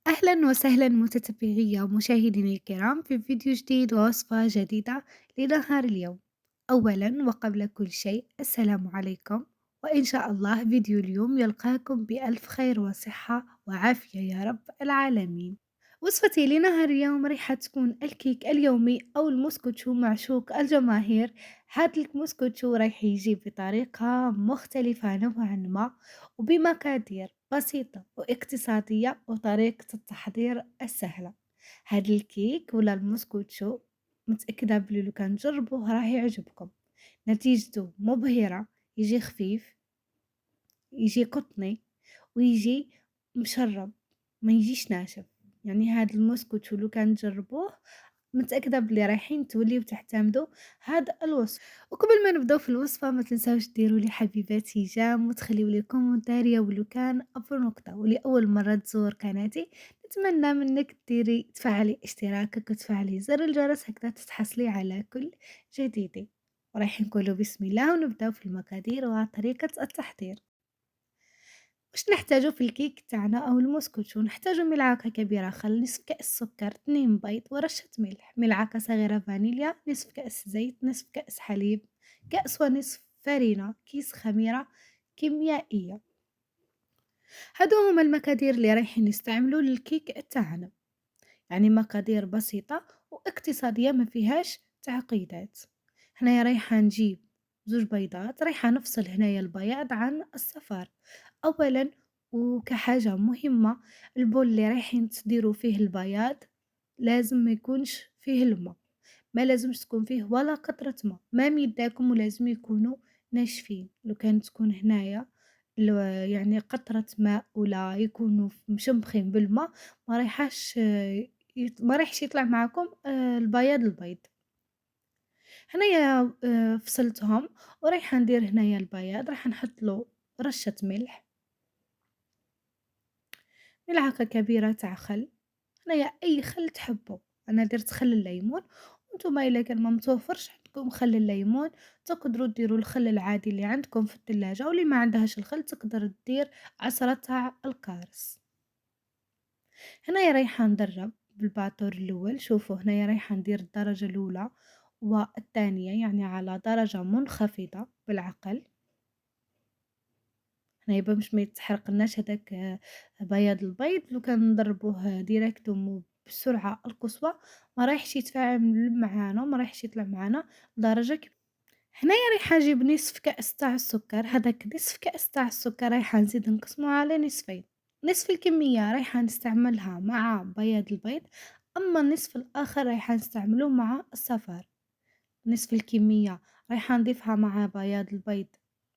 أهلا وسهلا متتبعي ومشاهديني الكرام في فيديو جديد ووصفة جديدة لنهار اليوم. أولا وقبل كل شيء السلام عليكم، وإن شاء الله فيديو اليوم يلقاكم بألف خير وصحة وعافية يا رب العالمين. وصفتي لنهار اليوم راح تكون الكيك اليومي أو المسكوتشو معشوق الجماهير. هذا المسكوتشو راح يجي بطريقة مختلفة نوعا ما وبمقادير بسيطة واقتصادية وطريقة التحضير السهلة. هاد الكيك ولا المسكوتشو متأكدة بلي لو كان تجربوه راح يعجبكم. نتيجته مبهرة، يجي خفيف، يجي قطني، ويجي مشرب، ما يجيش ناشف. يعني هاد المسكوتشو لو كان تجربوه متأكدة بلي رايحين توليو تعتمدوا هذا الوصف. وقبل ما نبداو في الوصفة ما تنساوش ديروا لي حبيباتي جام وتخليوا لي كومنتاريا ولو كان أفضل نقطة. ولي أول مرة تزور قناتي نتمنى منك ديري تفعلي اشتراكك وتفعلي زر الجرس هكذا تتحصلي على كل جديد. ورايحين نقولوا بسم الله ونبداو في المقادير وطريقة التحضير. واش نحتاجو في الكيك تاعنا أو المسكوتشو؟ نحتاجو ملعقة كبيرة خل، نصف كأس سكر، 2 بيض ورشة ملح، ملعقة صغيرة فانيليا، نصف كأس زيت، نصف كأس حليب، كأس ونصف فرينة، كيس خميرة كيميائية. هادو هما المقادير اللي رايحين نستعملو للكيك تاعنا. يعني مقادير بسيطة واقتصادية ما فيهاش تعقيدات. هنايا رايحة نجيب 2 بيضات، رايحة نفصل هنايا البياض عن الصفار. أولا وكحاجة مهمة، البول اللي رايحين تديروا فيه البياض لازم ما يكونش فيه الماء، ما لازمش تكون فيه ولا قطرة ماء، مام يداكم ولازم يكونوا ناشفين. لو كانت تكون هنايا يعني قطرة ماء ولا يكونوا مشمخين بالماء ما رايحاش ما رايحش يطلع معاكم البياض. هنايا فصلتهم ورايحة ندير هنايا البياض، راح نحط له رشة ملح، ملعقة كبيرة تاع خل، هنايا أي خل تحبوا. أنا درت خل الليمون، وانتوما إلا كان ما متوفرش عندكم خل الليمون تقدروا ديروا الخل العادي اللي عندكم في الثلاجة، واللي ما عندهاش الخل تقدر دير عصرة تاع الكارس. هنايا رايحة ندرّب بالباطور الأول. شوفوا هنايا رايحة ندير الدرجة الأولى والثانية يعني على درجة منخفضة بالعقل. هنايا باش ما يتحرقلناش هداك بياض البيض. لو كان نضربوه ديريكتوم وبالسرعة القصوى ما رايحش يتفاعل معانا وما رايحش يطلع معانا درجة هنايا رايحة نجيب نصف كأس تاع السكر. هداك نصف كأس تاع السكر رايحة نزيد نقسمه على نصفين. نصف الكمية رايحة نستعملها مع بياض البيض، أما النصف الآخر رايحة نستعمله مع الصفار. نصف الكمية رايحة نضيفها مع بياض البيض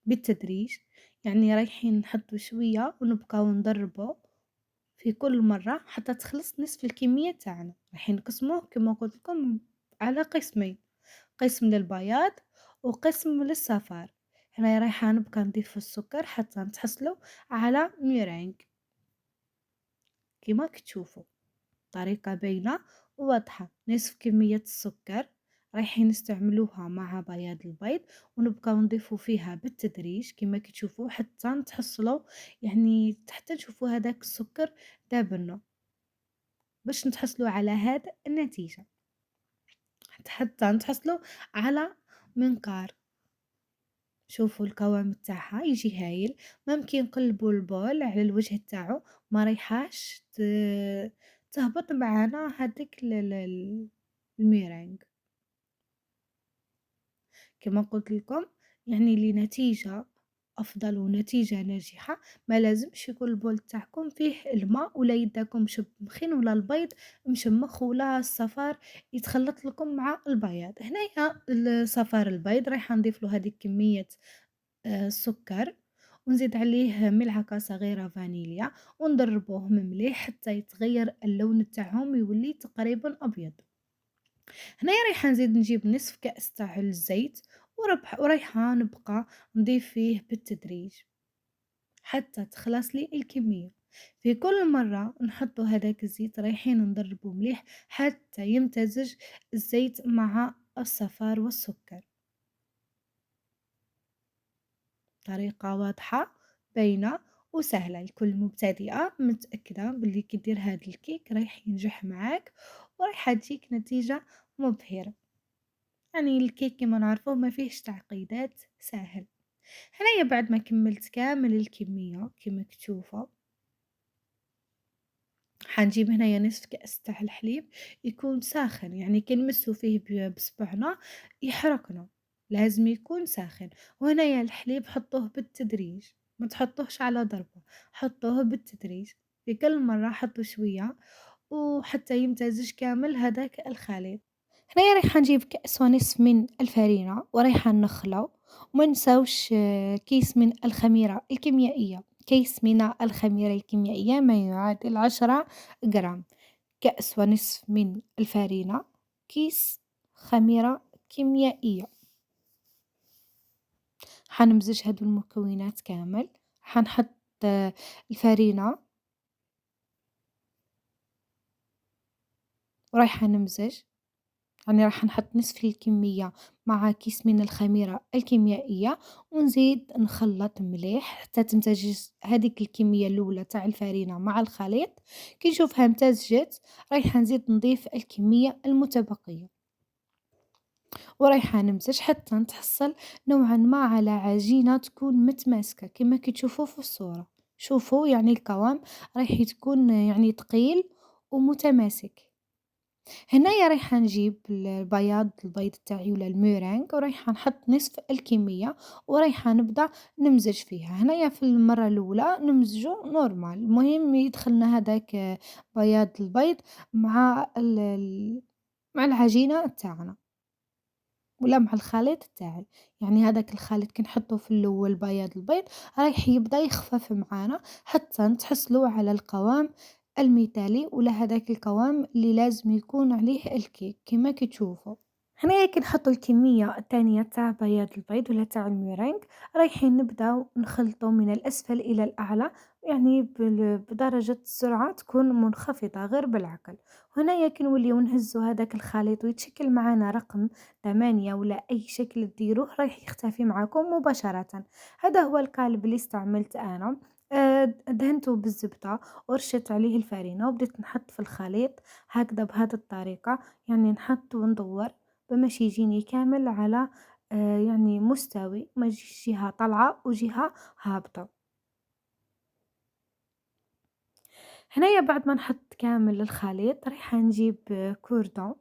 بالتدريج، يعني رايحين نحطو شوية ونبقاو نضربو في كل مرة حتى تخلص نصف الكمية تاعنا. رايحين نقسموه كما قلت لكم على قسمين، قسم للبياض وقسم للصفار. هنايا رايحة نبقى نضيف السكر حتى نتحصلوا على ميرينغ كما كتشوفوا. طريقة باينة وواضحة. نصف كمية السكر رايحين نستعملوها مع بياض البيض ونبقاو نضيفو فيها بالتدريج كما كتشوفوا حتى نتحصلوا، يعني حتى نشوفوا هذاك السكر دابلنا باش نتحصلوا على هاد النتيجة، حتى نتحصلوا على منقار. شوفوا القوام تاعها يجي هايل. ممكن نقلبوا البول على الوجه تاعو ما ريحاش تهبط معانا هذيك الميرينغ. كما قلت لكم يعني لنتيجة أفضل ونتيجة ناجحة ما لازمش يكون البول تاعكم فيه الماء ولا يداكم مشمخين ولا البيض مشمخ ولا الصفار يتخلط لكم مع البياض. هنايا الصفار البيض رايحة نضيف له هذه كمية السكر، ونزيد عليه ملعقة صغيرة فانيليا ونضربوهم مليح حتى يتغير اللون تاعهم يولي تقريبا أبيض. هنايا رايحة نزيد نجيب نصف كأس تاع الزيت ورايحة نبقى نضيف فيه بالتدريج حتى تخلص لي الكمية. في كل مرة نحطو هذاك الزيت رايحين نضربو مليح حتى يمتزج الزيت مع الصفار والسكر. طريقة واضحة باينة وسهلة لكل مبتدئة، متأكدة باللي كي دير هاد الكيك رايح ينجح معاك ورايحة تجيك نتيجة مبهرة. يعني الكيك كيما نعرفوه ما فيهش تعقيدات، ساهل. هنايا بعد ما كملت كامل الكمية كيما تشوفوا، حنجيب هنايا نصف كأس تاع الحليب يكون ساخن، يعني كي نمسو فيه بصبعنا يحرقنا، لازم يكون ساخن. وهنايا الحليب حطوه بالتدريج، ما تحطوهش على ضربة، حطوه بالتدريج، في كل مرة حطوا شوية وحتى يمتزج كامل هذاك الخليط. هنايا رايحة نجيب كأس ونصف من الفرينة ورايحة نخلو، وما نساوش كيس من الخميرة الكيميائية. كيس من الخميرة الكيميائية ما يعادل 10 جرام. كأس ونصف من الفرينة، كيس خميرة كيميائية. حنمزج هادو المكونات كامل، حنحط الفرينة ورايحة نمزج، يعني راح نحط نصف الكمية مع كيس من الخميرة الكيميائية ونزيد نخلط مليح حتى تمتزج هذيك الكمية الأولى تاع الفرينة مع الخليط. كي نشوفها امتزجت رايحة نزيد نضيف الكمية المتبقية ورايحة نمزج حتى نتحصل نوعا ما على عجينة تكون متماسكة كما كي تشوفوا في الصورة. شوفوا يعني القوام رايح تكون يعني تقيل ومتماسك. هنايا رايحة نجيب البيض تاعي ولا الميرينغ ورايحة نحط نصف الكمية ورايحة نبدأ نمزج فيها. هنايا في المرة الأولى نمزجو نورمال، المهم يدخلنا هذاك بياض البيض مع مع العجينة تاعنا ولا مع الخليط تاعي. يعني هذاك الخليط كي نحطو في الأول بياض البيض رايح يبدأ يخفف معانا حتى نتحصلوا على القوام المثالي ولا هذاك القوام اللي لازم يكون عليه الكيك كما كي تشوفوا. هنايا كي نحطو الكمية الثانية تاع بياض البيض ولا تاع الميرينغ رايحين نبداو نخلطو من الأسفل إلى الأعلى، يعني بدرجة السرعة تكون منخفضة غير بالعقل. هنايا كي نوليو نهزو هذاك الخليط ويتشكل معانا رقم 8 ولا أي شكل ديروه رايح يختفي معاكم مباشرة. هذا هو القالب اللي استعملت أنا. دهنته بالزبدة ورشت عليه الفرينة وبديت نحط في الخليط هكذا بهذه الطريقة، يعني نحط وندور باش يجيني كامل على يعني مستوي، ما يجيش جهة طالعة وجهة هابطة. هنايا بعد ما نحط كامل الخليط رايحة نجيب كوردون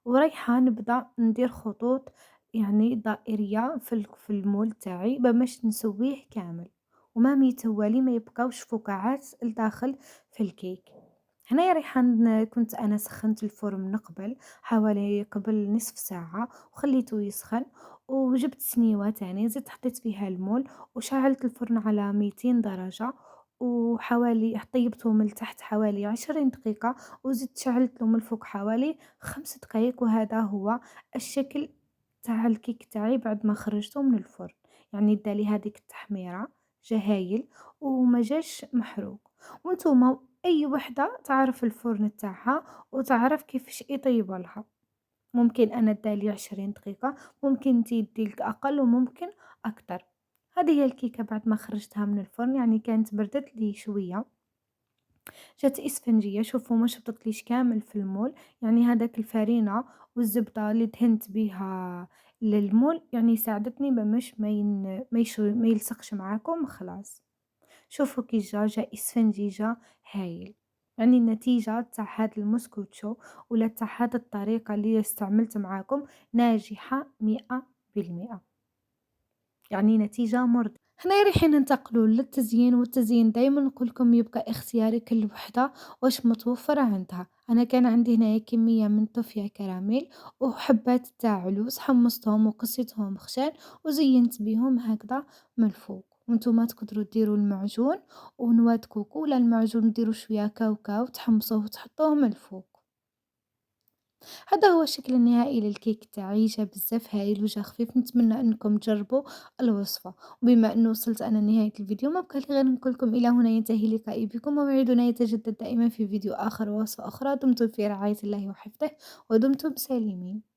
ورايحة نبدأ ندير خطوط يعني دائرية في المول تاعي باش نسويه كامل ومام يتوالي ما يبقاوش فقاعات لداخل في الكيك. هنايا رايحة كنت أنا سخنت الفرن من قبل حوالي قبل نصف ساعة وخليته يسخن، وجبت سنيوة تاني زدت حطيت فيها المول وشعلت الفرن على 200 درجة وحوالي طيبته من التحت حوالي 20 دقيقة وزدت شعلته من الفوق حوالي 5 دقايق. وهذا هو الشكل تاع الكيك تاعي بعد ما خرجته من الفرن، يعني دالي هذيك التحميرة جا هايل وما جاش محروق. وانتوما أي وحدة تعرف الفرن تاعها وتعرف كيفاش يطيبولها، ممكن أنا دالي 20 دقيقة، ممكن انتي يديلك أقل وممكن أكتر. هذه هي الكيكة بعد ما خرجتها من الفرن، يعني كانت بردت لي شوية، جات إسفنجية. شوفوا ما شبطتليش كامل في المول، يعني هذاك الفرينة والزبدة اللي دهنت بيها للمول يعني ساعدتني باش ما يلصقش معاكم خلاص. شوفوا كي جا إسفنجي جا هايل، يعني النتيجة تاع هاد المسكوتشو ولا تاع هاد الطريقة اللي استعملت معاكم ناجحة 100%، يعني نتيجة مرضية. هنا رايحين ننتقلوا للتزيين، والتزيين دايما نقولكم يبقى اختياري كل وحدة واش متوفرة عندها. أنا كان عندي هنايا كمية من طوفيا كراميل وحبات تاع علوز، حمصتهم وقصيتهم خشان وزينت بيهم هكذا من الفوق. وانتوما تقدروا ديروا المعجون ونواد كوكو ولا المعجون ديروا شوية كاوكاو تحمصوه وتحطوه من الفوق. هذا هو الشكل النهائي للكيك تاعي، جا بزاف هايل وجا خفيف. نتمنى انكم تجربوا الوصفة. وبما انه وصلت انا لنهاية الفيديو ما بقى لي غير نقول لكم الى هنا ينتهي لقائي بكم، وموعدنا يتجدد دائما في فيديو اخر ووصفة اخرى. دمتم في رعاية الله وحفظه ودمتم سالمين.